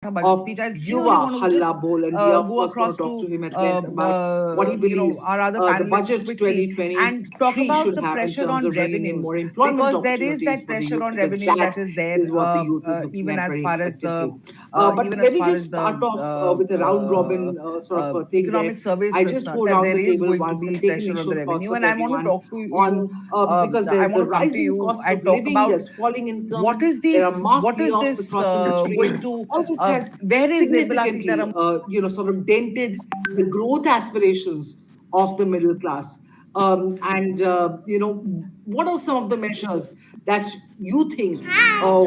budget speech. I really Yuva want to Halla just Bol, and we are of go course going across to talk to to him at length about what he believes our other the panelists budget quickly and talk 2023 about should the have in pressure terms on of bringing in revenues, more employment because there is opportunities that for the pressure youth, on because revenue that that is there, is what the youth is looking even at as very far as expectantly. the But even let as me far just as start the off with a round robin sort of a thing there. economic survey is I just concerned, go that around there the is table going to once be and take pressure on the initial thoughts revenue, of and I want to everyone talk to on you. because I there's want the to come to rising you cost and of talk living, about there's falling income, what is there are this? mass What is layoffs this across industries. going to? All this has Where is Nirmala significantly, Sitharaman? sort of dented the growth aspirations of the middle class. What are some of the measures that you think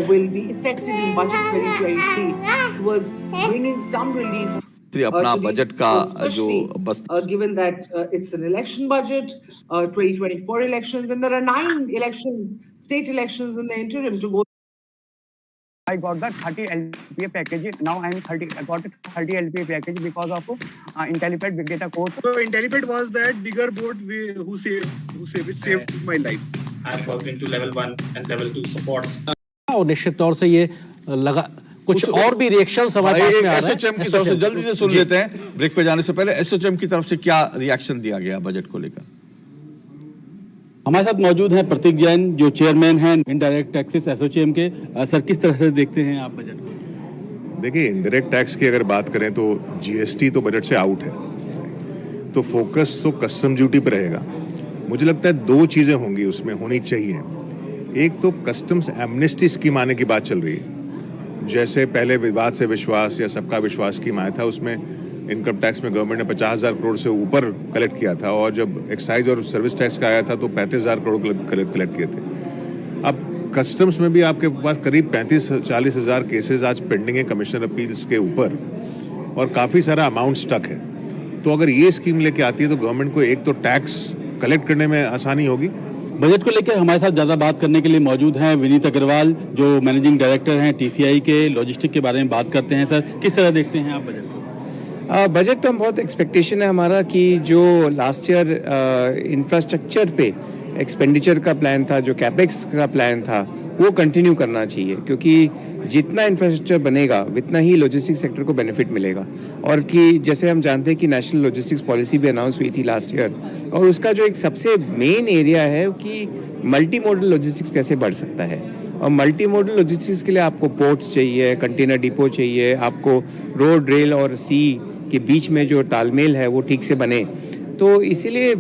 will be effective in budget 2023 towards bringing some relief अपना to these budget का people, जो especially बस given that it's an election budget, 2024 elections, and there are 9 elections, state elections in the interim to go. I got that 30 LPA package. Now I got a 30 LPA package because of IntelliPad Big Data Course. So IntelliPad was that bigger boat which saved my life. I'm working to level 1 and level 2 supports. और निश्चित तौर से ये लगा कुछ और भी reactions हमारे पास में आ रहे हैं। एसोचएम की तरफ से जल्दी से सुन लेते हैं, ब्रेक पे जाने से पहले एसोचएम की तरफ से क्या रिएक्शन दिया गया बजट को लेकर। हमारे साथ मौजूद हैं प्रतीक जैन, जो चेयरमैन हैं इनडायरेक्ट टैक्सेस एसोचएम के। सर, किस तरह से देखते हैं आप बजट को? देखिए, इनडायरेक्ट टैक्स की अगर बात करें तो जीएसटी तो बजट से आउट है, तो फोकस तो कस्टम ड्यूटी पर रहेगा। मुझे लगता है 2 चीजें होंगी उसमें, होनी चाहिए। एक तो कस्टम्स एमनेस्टी स्कीम आने की बात चल रही है, जैसे पहले विवाद से विश्वास या सबका विश्वास स्कीम आया था, उसमें इनकम टैक्स में गवर्नमेंट ने 50,000 करोड़ से ऊपर कलेक्ट किया था, और जब एक्साइज और सर्विस टैक्स का आया था तो 35,000 करोड़ कलेक्ट किए थे। अब कस्टम्स में भी आपके पास करीब 35-40 हज़ार केसेज आज पेंडिंग है कमिश्नर अपील्स के ऊपर, और काफ़ी सारा अमाउंट स्टक है। तो अगर ये स्कीम लेके आती है तो गवर्नमेंट को एक तो टैक्स कलेक्ट करने में आसानी होगी। बजट को लेकर हमारे साथ ज़्यादा बात करने के लिए मौजूद हैं विनीत अग्रवाल, जो मैनेजिंग डायरेक्टर हैं टीसीआई के। लॉजिस्टिक के बारे में बात करते हैं। सर, किस तरह देखते हैं आप बजट को? बजट तो हम बहुत एक्सपेक्टेशन है हमारा कि जो लास्ट ईयर इंफ्रास्ट्रक्चर पे एक्सपेंडिचर का प्लान था, जो कैपेक्स का प्लान था, वो कंटिन्यू करना चाहिए, क्योंकि जितना इंफ्रास्ट्रक्चर बनेगा उतना ही लॉजिस्टिक्स सेक्टर को बेनिफिट मिलेगा। और कि जैसे हम जानते हैं कि नेशनल लॉजिस्टिक्स पॉलिसी भी अनाउंस हुई थी लास्ट ईयर, और उसका जो एक सबसे मेन एरिया है कि मल्टी मॉडल लॉजिस्टिक्स कैसे बढ़ सकता है। और मल्टी मॉडल लॉजिस्टिक्स के लिए आपको पोर्ट्स चाहिए, कंटेनर डिपो चाहिए, आपको रोड, रेल और सी के बीच में जो तालमेल है वो ठीक से बने। तो इसीलिए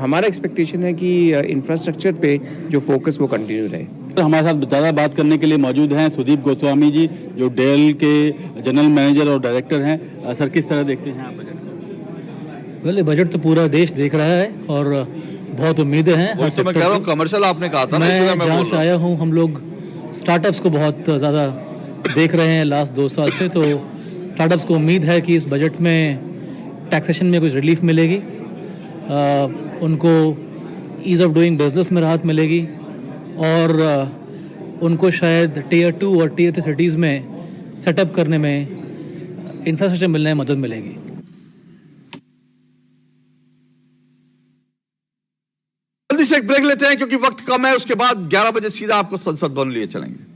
हमारा एक्सपेक्टेशन है कि इंफ्रास्ट्रक्चर पे जो फोकस वो कंटिन्यू रहे। हमारे साथ ज़्यादा बात करने के लिए मौजूद हैं सुदीप गोस्वामी जी, जो डेल के जनरल मैनेजर और डायरेक्टर हैं। सर, किस तरह देखते हैं आप बजट? वेल, बजट तो पूरा देश देख रहा है और बहुत उम्मीदें हैं। मैं कह रहा हूं, कमर्शियल आपने कहा था ना, मैं जहाँ से आया हूँ, हम लोग स्टार्टअप्स को बहुत ज़्यादा देख रहे हैं लास्ट 2 साल से। तो स्टार्टअप्स को उम्मीद है कि इस बजट में टैक्सेशन में कुछ रिलीफ मिलेगी, उनको ईज़ ऑफ डूइंग बिजनेस में राहत मिलेगी, और उनको शायद टियर 2 और टियर 3 सिटीज़ में सेटअप करने में इंफ्रास्ट्रक्चर मिलने में मदद मिलेगी। जल्दी से एक ब्रेक लेते हैं क्योंकि वक्त कम है। उसके बाद 11 बजे सीधा आपको संसद भवन लिए चलेंगे।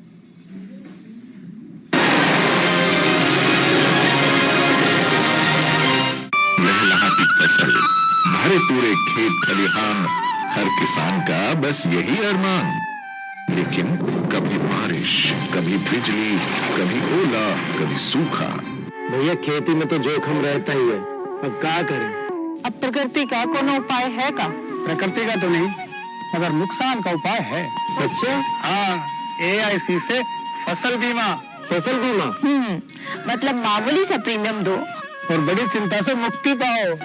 लहलहाती फसल, भरे पूरे खेत खलिहान, हर किसान का बस यही अरमान। लेकिन कभी बारिश, कभी बिजली, कभी ओला, कभी सूखा। भैया, खेती में तो जोखिम रहता ही है, अब क्या करें? अब प्रकृति का कोनो उपाय है का? प्रकृति का तो नहीं, मगर नुकसान का उपाय है। अच्छा? हाँ, AIC से फसल बीमा। फसल बीमा? मतलब मामूली सा प्रीमियम दो और बड़ी चिंता से मुक्ति पाओ।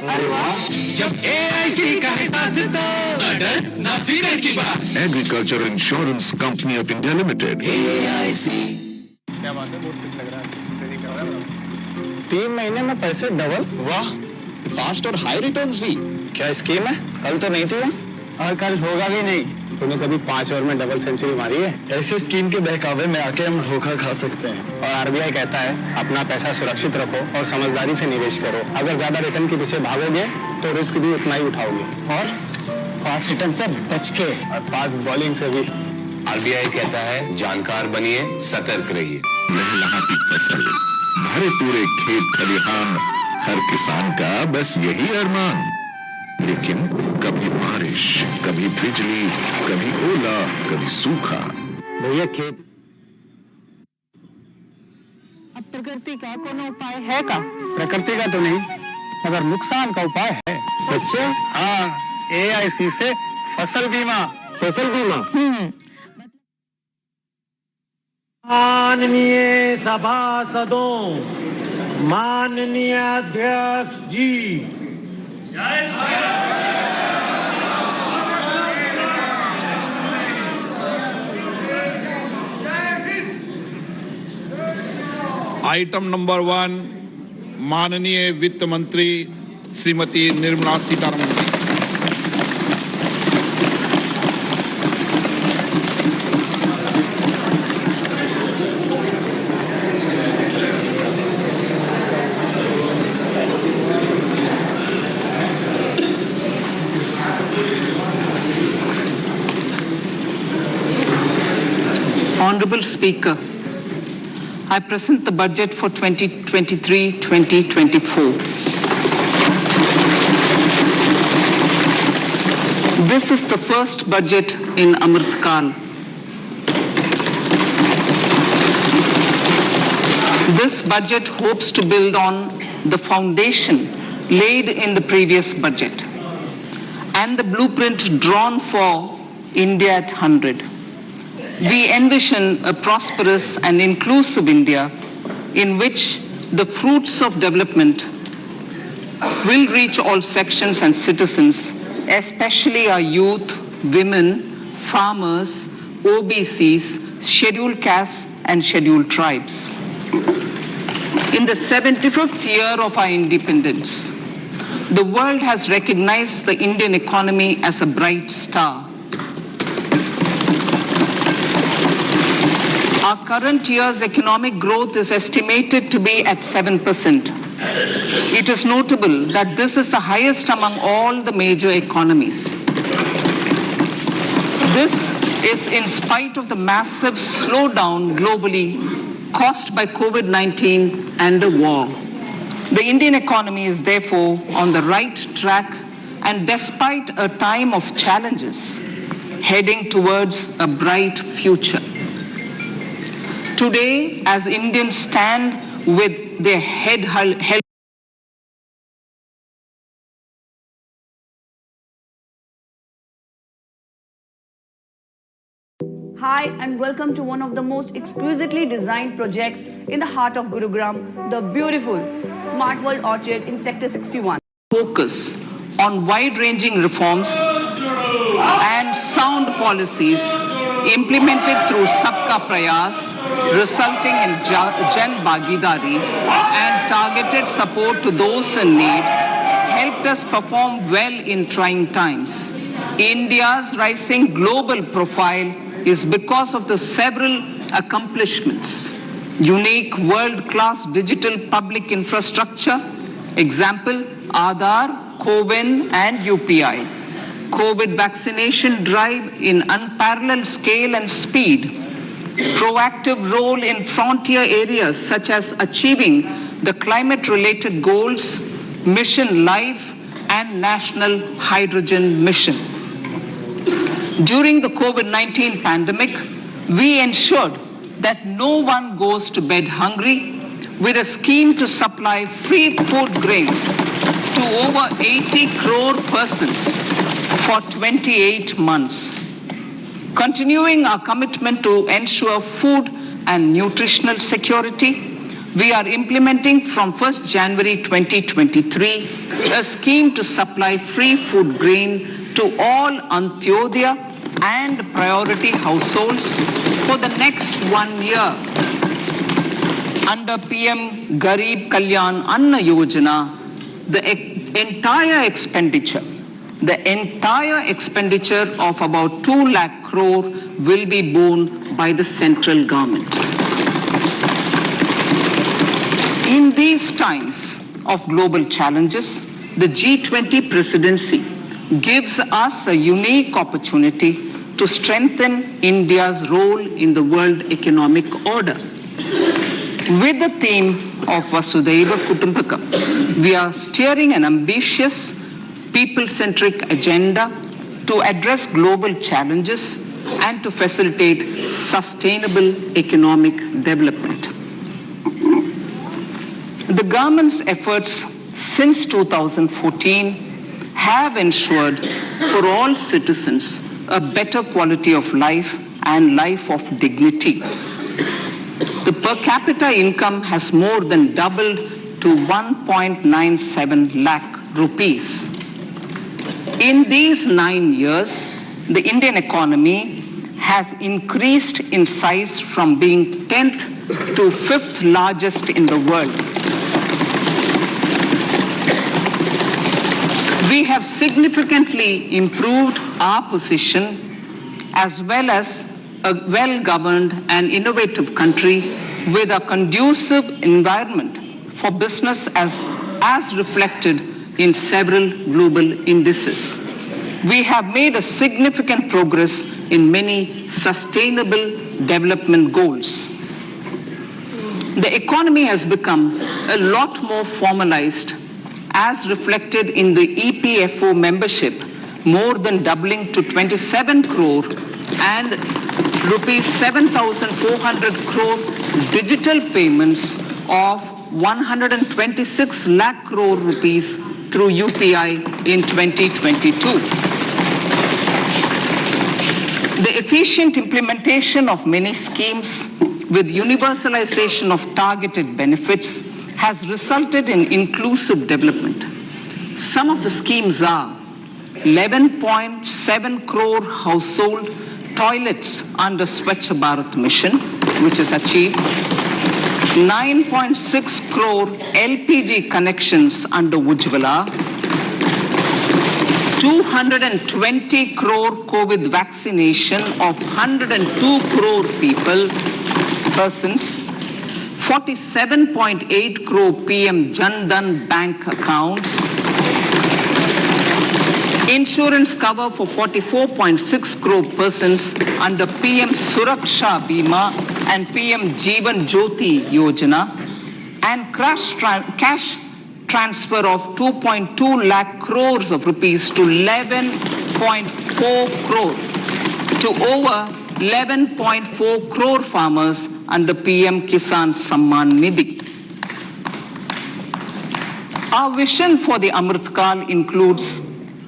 जब AIC का है साथ तो ना डर ना फिक्र की बात। Agriculture insurance company of India limited. AIC। क्या बात है, बहुत ठीक लग रहा है। 3 महीने में पैसे डबल? वाह, फास्ट और हाई रिटर्न्स भी। क्या स्कीम है? कल तो नहीं थी वहाँ? और कल होगा भी नहीं। तूने कभी 5 ओवर में डबल सेंचुरी मारी है? ऐसे स्कीम के बहकावे में आके हम धोखा खा सकते हैं। और आरबीआई कहता है अपना पैसा सुरक्षित रखो और समझदारी से निवेश करो। अगर ज्यादा रिटर्न के पीछे भागोगे तो रिस्क भी उतना ही उठाओगे, और फास्ट रिटर्न से बच के, और फास्ट बॉलिंग से भी। आरबीआई कहता है जानकार बनिए, सतर्क रहिए। लहलहाती फसल, भरे पूरे खेत खलिहान, हर किसान का बस यही अरमान। लेकिन कभी बारिश, कभी बिजली, कभी ओला, कभी सूखा। भैया खेत अब प्रकृति का कोनो उपाय है का? प्रकृति का तो नहीं, मगर नुकसान का उपाय है। अच्छा, हाँ, AIC से फसल बीमा। फसल बीमा? माननीय सभासदों, माननीय अध्यक्ष जी, आइटम नंबर 1, माननीय वित्त मंत्री श्रीमती निर्मला सीतारमन जी। Honorable Speaker, I present the budget for 2023-2024. This is the first budget in Amrit Kal. This budget hopes to build on the foundation laid in the previous budget and the blueprint drawn for India at 100. We envision a prosperous and inclusive India in which the fruits of development will reach all sections and citizens, especially our youth, women, farmers, OBCs, scheduled castes and scheduled tribes. In the 75th year of our independence, the world has recognized the Indian economy as a bright star. Our current year's economic growth is estimated to be at 7%. It is notable that this is the highest among all the major economies. This is in spite of the massive slowdown globally caused by COVID-19 and the war. The Indian economy is therefore on the right track and despite a time of challenges, heading towards a bright future. Today, as Indians stand with their head held. Hi and welcome to one of the most exquisitely designed projects in the heart of Gurugram, the beautiful Smart World Orchard in Sector 61. Focus on wide-ranging reforms and sound policies implemented through Sabka Prayas, resulting in Jan Bhagidari and targeted support to those in need, helped us perform well in trying times. India's rising global profile is because of the several accomplishments. Unique world-class digital public infrastructure, example, Aadhaar, CoWIN and UPI. COVID vaccination drive in unparalleled scale and speed. Proactive role in frontier areas such as achieving the climate-related goals, Mission Life and National Hydrogen Mission. During the COVID-19 pandemic, we ensured that no one goes to bed hungry with a scheme to supply free food grains to over 80 crore persons for 28 months. Continuing our commitment to ensure food and nutritional security, we are implementing from 1st January 2023 a scheme to supply free food grain to all Antyodaya and priority households for the next 1 year. Under PM Garib Kalyan Anna Yojana, the entire expenditure of about 2 lakh crore will be borne by the central government. In these times of global challenges, the G20 presidency gives us a unique opportunity to strengthen India's role in the world economic order. With the theme of Vasudhaiva Kutumbakam, we are steering an ambitious, people-centric agenda to address global challenges and to facilitate sustainable economic development. The government's efforts since 2014 have ensured for all citizens a better quality of life and life of dignity. The per capita income has more than doubled to 1.97 lakh rupees. In these 9 years, the Indian economy has increased in size from being 10th to 5th largest in the world. We have significantly improved our position as well as a well-governed and innovative country with a conducive environment for business as reflected in several global indices. We have made a significant progress in many sustainable development goals. The economy has become a lot more formalized as reflected in the EPFO membership, more than doubling to 27 crore and rupees 7,400 crore digital payments of 126 lakh crore rupees through UPI in 2022. The efficient implementation of many schemes with universalization of targeted benefits has resulted in inclusive development. Some of the schemes are 11.7 crore household toilets under Swachh Bharat mission, which is achieved, 9.6 crore LPG connections under Ujjwala, 220 crore COVID vaccination of 102 crore persons, 47.8 crore PM Jan Dhan bank accounts, insurance cover for 44.6 crore persons under PM Suraksha Bima and PM Jeevan Jyoti Yojana, and cash transfer of 2.2 lakh crores of rupees to 11.4 crore to over 11.4 crore farmers under PM Kisan Samman Nidhi. Our vision for the Amritkal includes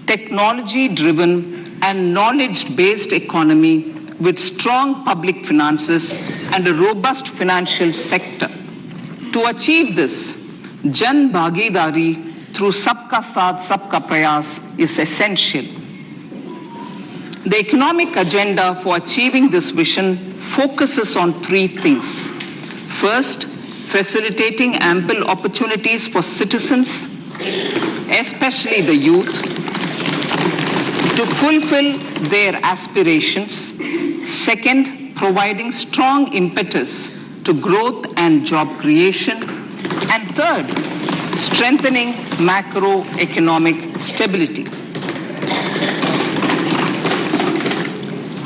technology-driven and knowledge-based economy with strong public finances and a robust financial sector. To achieve this, Jan Bhagidari through Sabka Saath, Sabka Prayas is essential. The economic agenda for achieving this vision focuses on three things. First, facilitating ample opportunities for citizens, especially the youth, to fulfill their aspirations. Second, providing strong impetus to growth and job creation. And third, strengthening macroeconomic stability.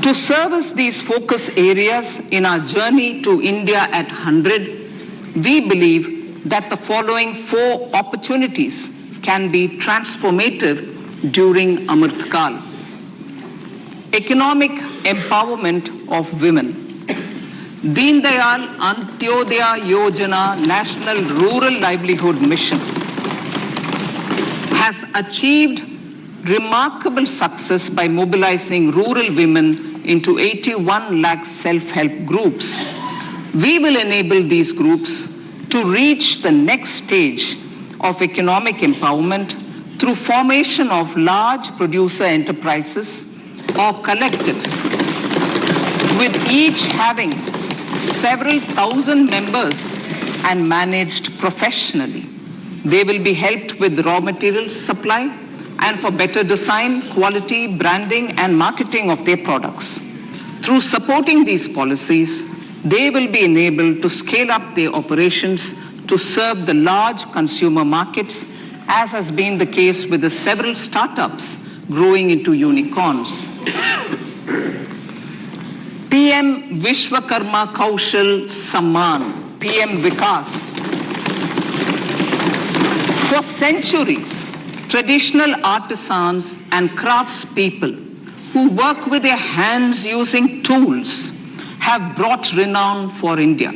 To service these focus areas in our journey to India at 100, we believe that the following 4 opportunities can be transformative during Amritkal. Economic empowerment of women. Deen Dayal Antyodaya Yojana National Rural Livelihood Mission has achieved remarkable success by mobilizing rural women into 81 lakh self-help groups. We will enable these groups to reach the next stage of economic empowerment through formation of large producer enterprises or collectives, with each having several thousand members and managed professionally. They will be helped with raw materials supply and for better design, quality, branding and marketing of their products. Through supporting these policies, they will be enabled to scale up their operations to serve the large consumer markets, as has been the case with the several startups growing into unicorns. PM Vishwakarma Kaushal Samman PM Vikas. For centuries, traditional artisans and craftspeople who work with their hands using tools have brought renown for India.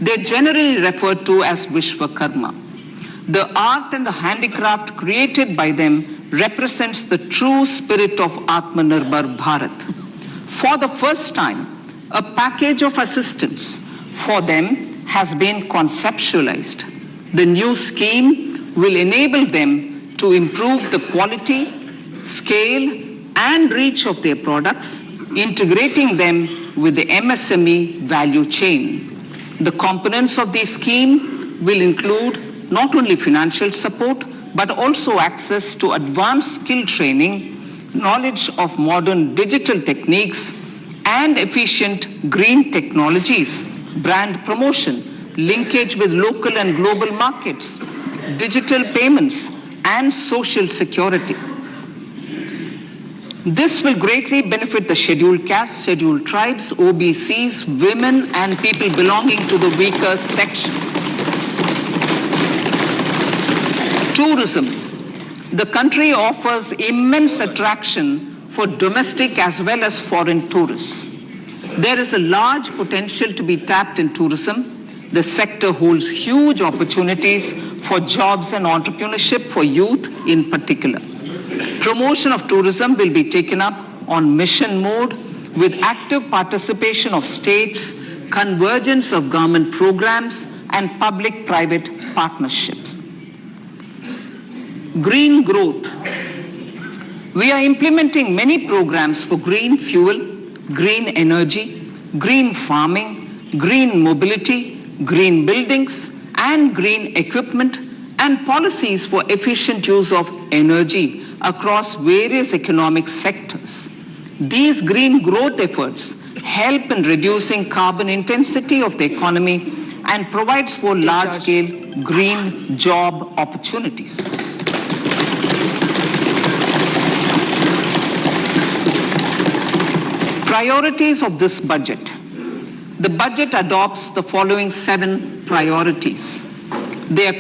They are generally referred to as Vishwakarma. The art and the handicraft created by them represents the true spirit of Atmanirbhar Bharat. For the first time, a package of assistance for them has been conceptualized. The new scheme will enable them to improve the quality, scale, and reach of their products, integrating them with the MSME value chain. The components of this scheme will include not only financial support, but also access to advanced skill training, knowledge of modern digital techniques, and efficient green technologies, brand promotion, linkage with local and global markets, digital payments, and social security. This will greatly benefit the scheduled castes, scheduled tribes, OBCs, women, and people belonging to the weaker sections. Tourism. The country offers immense attraction for domestic as well as foreign tourists. There is a large potential to be tapped in tourism. The sector holds huge opportunities for jobs and entrepreneurship for youth in particular. Promotion of tourism will be taken up on mission mode with active participation of states, convergence of government programs, and public-private partnerships. Green growth. We are implementing many programs for green fuel, green energy, green farming, green mobility, green buildings, and green equipment, and policies for efficient use of energy across various economic sectors. These green growth efforts help in reducing carbon intensity of the economy and provides for large-scale green job opportunities. Priorities of this budget. The budget adopts the following 7 priorities. They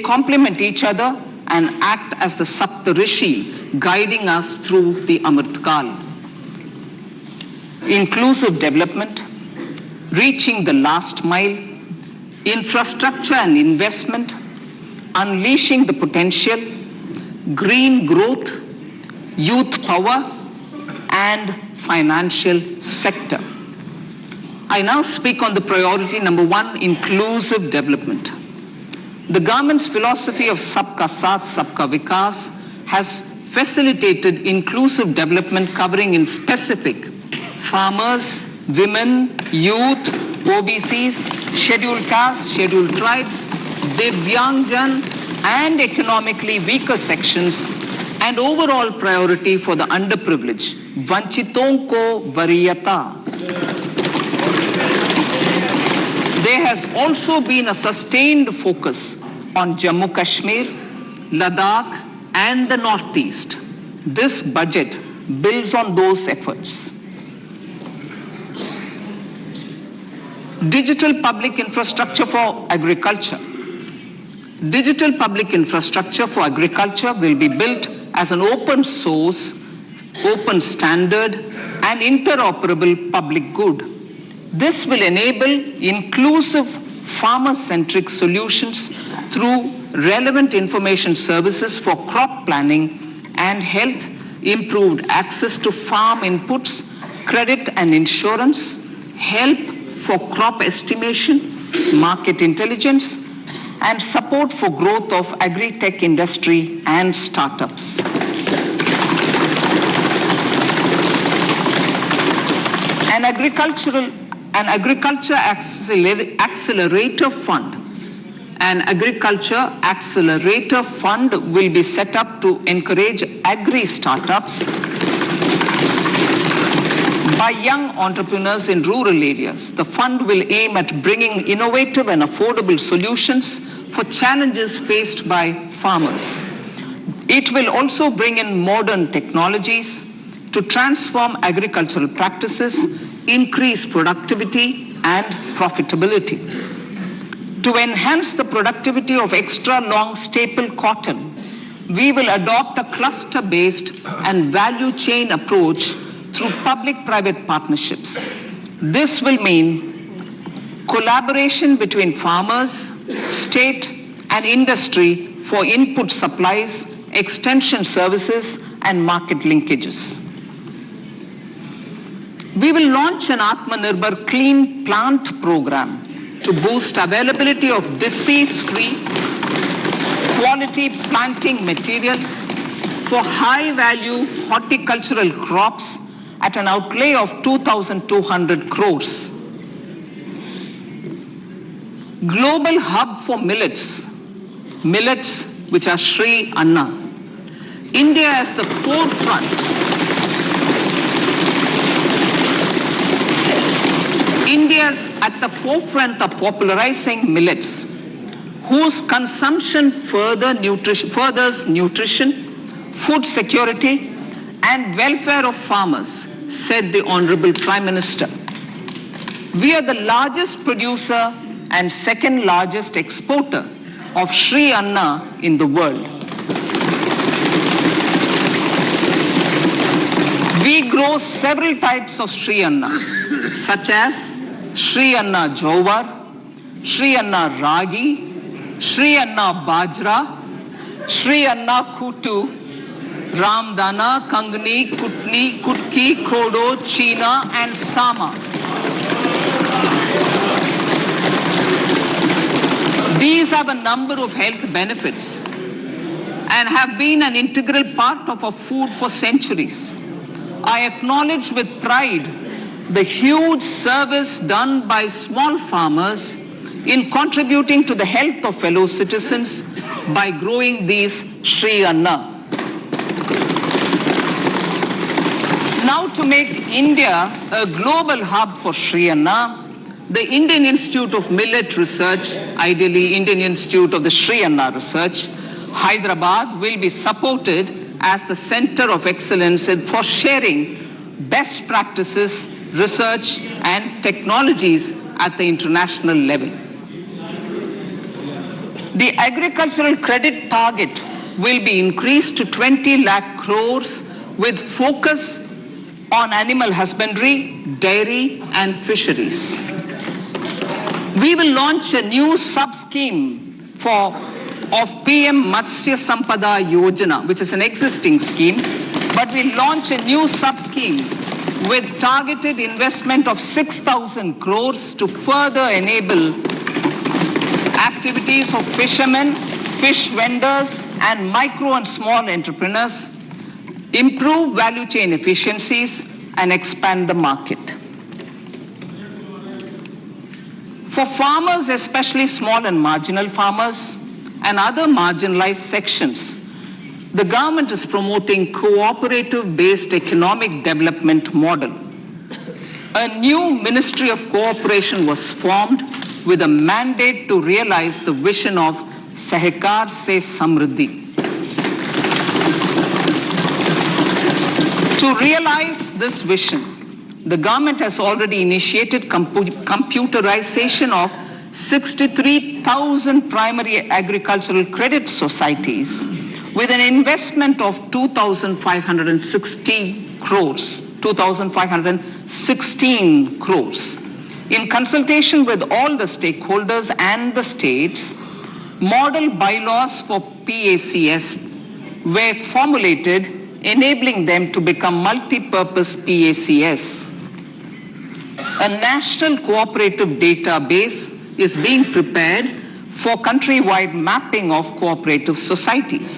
complement each other and act as the Saptarishi guiding us through the Amritkal. Inclusive development, reaching the last mile, infrastructure and investment, unleashing the potential, green growth, youth power, and financial sector. I now speak on the priority number 1, inclusive development. The government's philosophy of Sabka Saath, Sabka Vikas has facilitated inclusive development covering in specific farmers, women, youth, OBCs, scheduled castes, scheduled tribes, Divyangjan, and economically weaker sections, and overall priority for the underprivileged, Vanchiton ko Variyata. There has also been a sustained focus on Jammu Kashmir, Ladakh, and the Northeast. This budget builds on those efforts. Digital public infrastructure for agriculture. Digital public infrastructure for agriculture will be built as an open source, open standard, and interoperable public good. This will enable inclusive farmer-centric solutions through relevant information services for crop planning and health, improved access to farm inputs, credit and insurance, help for crop estimation, market intelligence, and support for growth of agri-tech industry and startups. An agriculture accelerator fund. An agriculture accelerator fund will be set up to encourage agri-startups by young entrepreneurs in rural areas. The fund will aim at bringing innovative and affordable solutions for challenges faced by farmers. It will also bring in modern technologies to transform agricultural practices, increase productivity and profitability. To enhance the productivity of extra long staple cotton, we will adopt a cluster-based and value chain approach through public-private partnerships. This will mean collaboration between farmers, state, and industry for input supplies, extension services, and market linkages. We will launch an Atmanirbhar Clean Plant program to boost availability of disease-free, quality planting material for high-value horticultural crops at an outlay of 2,200 crores. Global hub for millets which are Shri Anna. India is the forefront. India's at the forefront of popularizing millets, whose consumption furthers nutrition, food security, and welfare of farmers, said the Honorable Prime Minister. We are the largest producer and second largest exporter of Shri Anna in the world. We grow several types of Shri Anna, such as Shri Anna Jowar, Shri Anna Ragi, Shri Anna Bajra, Shri Anna Kutu, Ramdana, Kangni, Kutni, Kutki, Kodo, China, and Sama. These have a number of health benefits and have been an integral part of our food for centuries. I acknowledge with pride the huge service done by small farmers in contributing to the health of fellow citizens by growing these Shri Anna. Now, to make India a global hub for Shri Anna, the Indian Institute of Millet Research, ideally Indian Institute of the Shri Anna Research, Hyderabad, will be supported as the center of excellence for sharing best practices, research, and technologies at the international level. The agricultural credit target will be increased to 20 lakh crores with focus on animal husbandry, dairy, and fisheries. We will launch a new sub-scheme of PM Matsya Sampada Yojana, which is an existing scheme, but we'll launch a new sub-scheme with targeted investment of 6,000 crores to further enable activities of fishermen, fish vendors, and micro and small entrepreneurs, improve value chain efficiencies, and expand the market. For farmers, especially small and marginal farmers and other marginalized sections, the government is promoting cooperative-based economic development model. A new Ministry of Cooperation was formed with a mandate to realize the vision of Sahakar Se Samriddhi. To realize this vision, the government has already initiated computerization of 63,000 primary agricultural credit societies with an investment of 2,516 crores. In consultation with all the stakeholders and the states, model bylaws for PACS were formulated, enabling them to become multi-purpose PACS. A national cooperative database is being prepared for countrywide mapping of cooperative societies.